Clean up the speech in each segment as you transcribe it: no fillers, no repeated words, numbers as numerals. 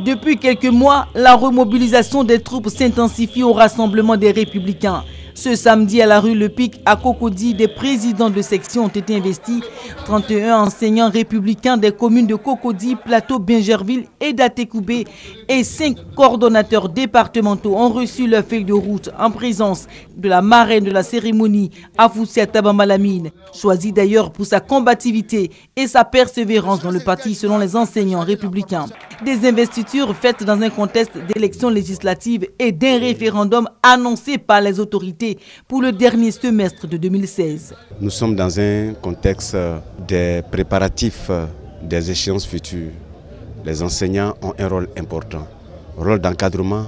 Depuis quelques mois, la remobilisation des troupes s'intensifie au rassemblement des Républicains. Ce samedi, à la rue Le Pic, à Cocody, des présidents de section ont été investis. 31 enseignants républicains des communes de Cocody, Plateau, Bingerville et Datécoubé et 5 coordonnateurs départementaux ont reçu leur feuille de route en présence de la marraine de la cérémonie, Afousia Tabamalamine, choisie d'ailleurs pour sa combativité et sa persévérance dans le parti selon les enseignants républicains. Des investitures faites dans un contexte d'élections législatives et d'un référendum annoncé par les autorités pour le dernier semestre de 2016. Nous sommes dans un contexte des préparatifs des échéances futures. Les enseignants ont un rôle important, rôle d'encadrement,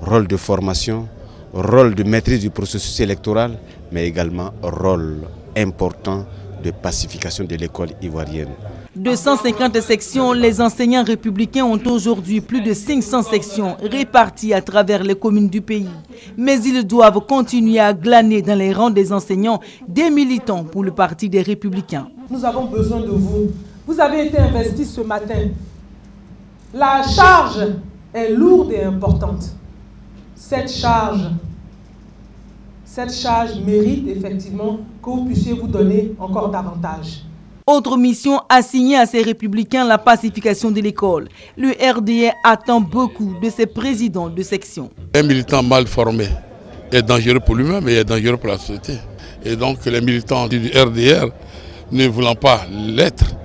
rôle de formation, rôle de maîtrise du processus électoral, mais également rôle important de pacification de l'école ivoirienne. 250 sections, les enseignants républicains ont aujourd'hui plus de 500 sections réparties à travers les communes du pays. Mais ils doivent continuer à glaner dans les rangs des enseignants des militants pour le parti des Républicains. Nous avons besoin de vous. Vous avez été investis ce matin. La charge est lourde et importante. Cette charge mérite effectivement que vous puissiez vous donner encore davantage. Autre mission assignée à ces républicains, la pacification de l'école. Le RDR attend beaucoup de ses présidents de section. Un militant mal formé est dangereux pour lui-même et est dangereux pour la société. Et donc les militants du RDR, ne voulant pas l'être,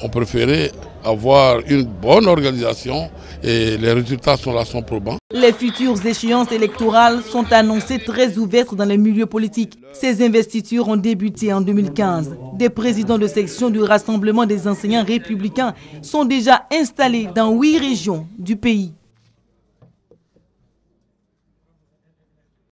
ont préféré avoir une bonne organisation et les résultats sont là, sont probants. Les futures échéances électorales sont annoncées très ouvertes dans les milieux politiques. Ces investitures ont débuté en 2015. Des présidents de section du Rassemblement des enseignants républicains sont déjà installés dans 8 régions du pays.